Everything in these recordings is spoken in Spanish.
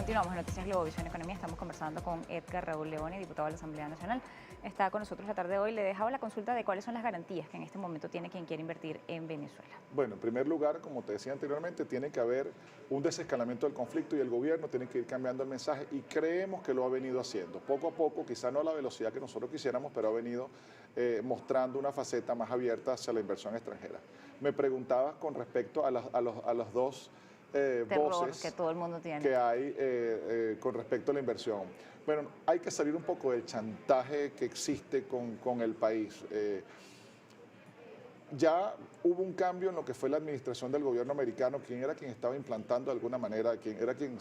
Continuamos en Noticias Globovisión Economía. Estamos conversando con Edgar Raúl Leoni, diputado de la Asamblea Nacional. Está con nosotros la tarde de hoy. Le dejaba la consulta de cuáles son las garantías que en este momento tiene quien quiere invertir en Venezuela. Bueno, en primer lugar, como te decía anteriormente, tiene que haber un desescalamiento del conflicto y el gobierno tiene que ir cambiando el mensaje y creemos que lo ha venido haciendo. Poco a poco, quizá no a la velocidad que nosotros quisiéramos, pero ha venido mostrando una faceta más abierta hacia la inversión extranjera. Me preguntabas con respecto a las dos voces que todo el mundo tiene. que hay con respecto a la inversión. Bueno, hay que salir un poco del chantaje que existe con el país. Ya hubo un cambio en lo que fue la administración del gobierno americano, quien era quien estaba implantando de alguna manera, quien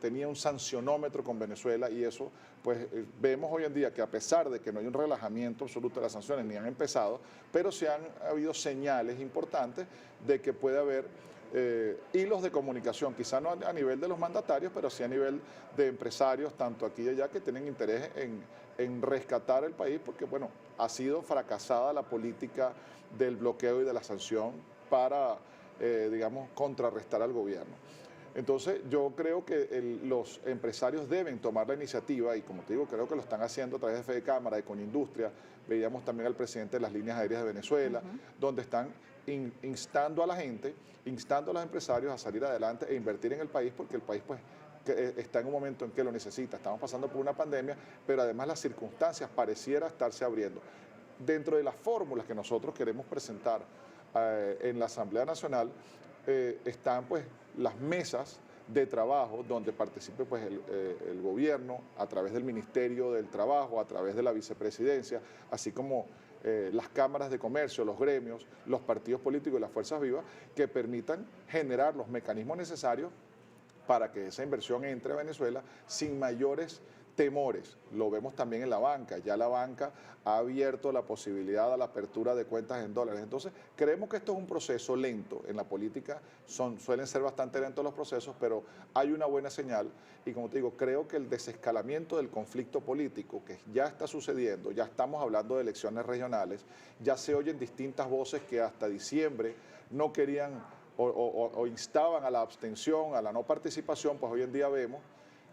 tenía un sancionómetro con Venezuela, y eso, pues vemos hoy en día que a pesar de que no hay un relajamiento absoluto de las sanciones, ni han empezado, pero sí han habido señales importantes de que puede haber hilos de comunicación, quizá no a nivel de los mandatarios, pero sí a nivel de empresarios, tanto aquí y allá, que tienen interés en rescatar el país, porque bueno, ha sido fracasada la política del bloqueo y de la sanción para, digamos, contrarrestar al gobierno. Entonces, yo creo que los empresarios deben tomar la iniciativa y, como te digo, creo que lo están haciendo a través de Fede Cámara, de Conindustria. Veíamos también al presidente de las líneas aéreas de Venezuela, donde están instando a la gente, instando a los empresarios a salir adelante e invertir en el país, porque el país, pues, está en un momento en que lo necesita. Estamos pasando por una pandemia, pero además las circunstancias pareciera estarse abriendo. Dentro de las fórmulas que nosotros queremos presentar en la Asamblea Nacional, están pues las mesas de trabajo donde participe pues el gobierno a través del Ministerio del Trabajo, a través de la vicepresidencia, así como las cámaras de comercio, los gremios, los partidos políticos y las fuerzas vivas, que permitan generar los mecanismos necesarios para que esa inversión entre a Venezuela sin mayores temores. Lo vemos también en la banca. Ya la banca ha abierto la posibilidad a la apertura de cuentas en dólares. Entonces, creemos que esto es un proceso lento. En la política suelen ser bastante lentos los procesos, pero hay una buena señal. Y como te digo, creo que el desescalamiento del conflicto político, que ya está sucediendo, ya estamos hablando de elecciones regionales, ya se oyen distintas voces que hasta diciembre no querían o instaban a la abstención, a la no participación, pues hoy en día vemos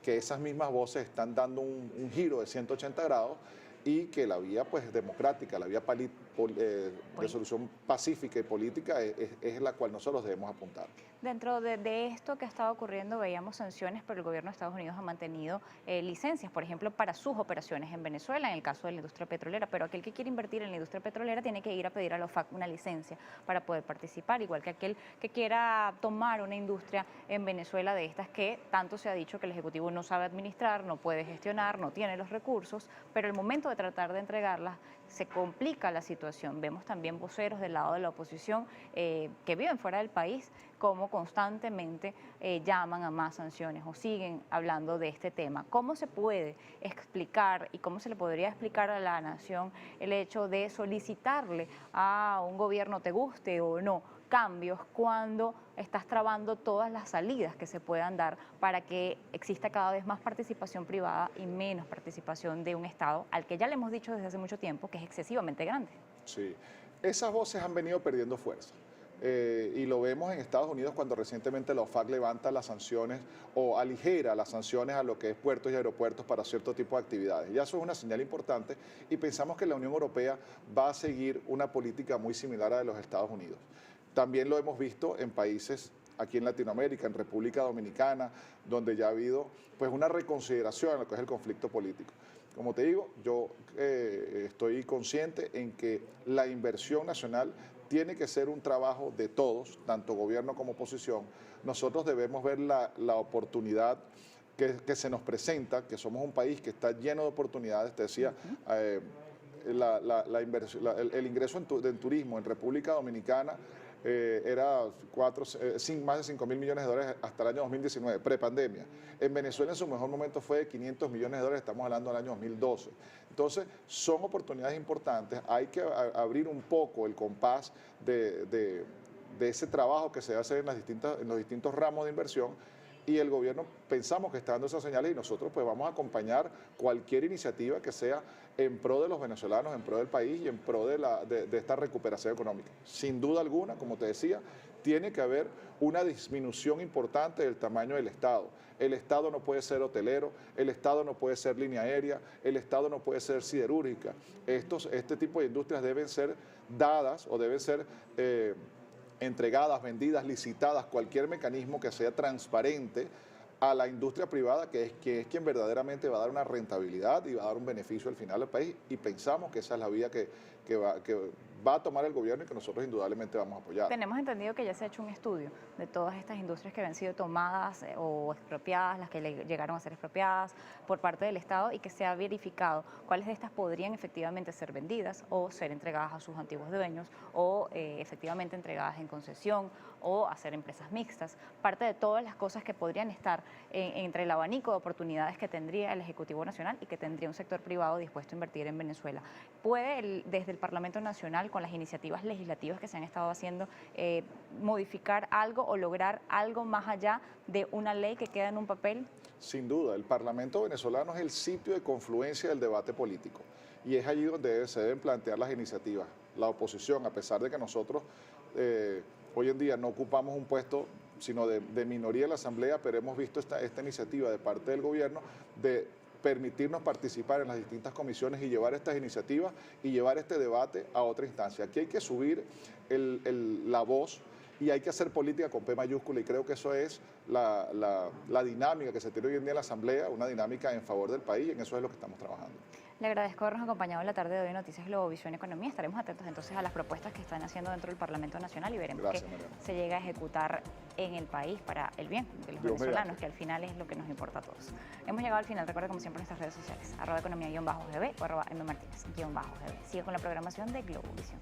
que esas mismas voces están dando un giro de 180 grados y que la vía pues democrática, la vía de solución pacífica y política es la cual nosotros debemos apuntar. Dentro de esto que ha estado ocurriendo, veíamos sanciones, pero el gobierno de Estados Unidos ha mantenido licencias, por ejemplo, para sus operaciones en Venezuela, en el caso de la industria petrolera, pero aquel que quiere invertir en la industria petrolera tiene que ir a pedir a la OFAC una licencia para poder participar, igual que aquel que quiera tomar una industria en Venezuela de estas que tanto se ha dicho que el Ejecutivo no sabe administrar, no puede gestionar, no tiene los recursos, pero el momento de tratar de entregarlas se complica la situación. Vemos también voceros del lado de la oposición que viven fuera del país, como constantemente llaman a más sanciones o siguen hablando de este tema. ¿Cómo se puede explicar y cómo se le podría explicar a la nación el hecho de solicitarle a un gobierno, te guste o no, cambios cuando estás trabando todas las salidas que se puedan dar para que exista cada vez más participación privada y menos participación de un Estado al que ya le hemos dicho desde hace mucho tiempo que es excesivamente grande? Sí, esas voces han venido perdiendo fuerza. Y lo vemos en Estados Unidos cuando recientemente la OFAC levanta las sanciones o aligera las sanciones a lo que es puertos y aeropuertos para cierto tipo de actividades. Ya eso es una señal importante y pensamos que la Unión Europea va a seguir una política muy similar a la de los Estados Unidos. También lo hemos visto en países aquí en Latinoamérica, en República Dominicana, donde ya ha habido pues una reconsideración en lo que es el conflicto político. Como te digo, yo estoy consciente en que la inversión nacional tiene que ser un trabajo de todos, tanto gobierno como oposición. Nosotros debemos ver la oportunidad que se nos presenta, que somos un país que está lleno de oportunidades. Te decía, el ingreso en turismo en República Dominicana era más de 5.000 millones de dólares hasta el año 2019, prepandemia. En Venezuela en su mejor momento fue de 500 millones de dólares, estamos hablando del año 2012. Entonces, son oportunidades importantes, hay que abrir un poco el compás de ese trabajo que se hace en los distintos ramos de inversión y el gobierno pensamos que está dando esas señales y nosotros pues vamos a acompañar cualquier iniciativa que sea en pro de los venezolanos, en pro del país y en pro de esta recuperación económica. Sin duda alguna, como te decía, tiene que haber una disminución importante del tamaño del Estado. El Estado no puede ser hotelero, el Estado no puede ser línea aérea, el Estado no puede ser siderúrgica. Este tipo de industrias deben ser dadas o deben ser entregadas, vendidas, licitadas, cualquier mecanismo que sea transparente a la industria privada, que es quien verdaderamente va a dar una rentabilidad y va a dar un beneficio al final al país, y pensamos que esa es la vía que va a tomar el gobierno y que nosotros indudablemente vamos a apoyar. Tenemos entendido que ya se ha hecho un estudio de todas estas industrias que habían sido tomadas o expropiadas, las que llegaron a ser expropiadas por parte del Estado, y que se ha verificado cuáles de estas podrían efectivamente ser vendidas o ser entregadas a sus antiguos dueños o efectivamente entregadas en concesión o a ser empresas mixtas. Parte de todas las cosas que podrían estar entre el abanico de oportunidades que tendría el Ejecutivo Nacional y que tendría un sector privado dispuesto a invertir en Venezuela. ¿Puede desde el Parlamento Nacional, con las iniciativas legislativas que se han estado haciendo, modificar algo o lograr algo más allá de una ley que queda en un papel? Sin duda, el Parlamento venezolano es el sitio de confluencia del debate político y es allí donde se deben plantear las iniciativas. La oposición, a pesar de que nosotros hoy en día no ocupamos un puesto sino de minoría en la Asamblea, pero hemos visto esta iniciativa de parte del gobierno de permitirnos participar en las distintas comisiones y llevar estas iniciativas y llevar este debate a otra instancia. Aquí hay que subir la voz y hay que hacer política con P mayúscula, y creo que eso es la dinámica que se tiene hoy en día en la Asamblea, una dinámica en favor del país, y en eso es lo que estamos trabajando. Le agradezco habernos acompañado en la tarde de hoy en Noticias Globovisión Economía. Estaremos atentos entonces a las propuestas que están haciendo dentro del Parlamento Nacional y veremos qué se llega a ejecutar en el país para el bien de los venezolanos, que al final es lo que nos importa a todos. Hemos llegado al final. Recuerda, como siempre, nuestras redes sociales, @economía_gb o @mmartinez_gb. Sigue con la programación de Globovisión.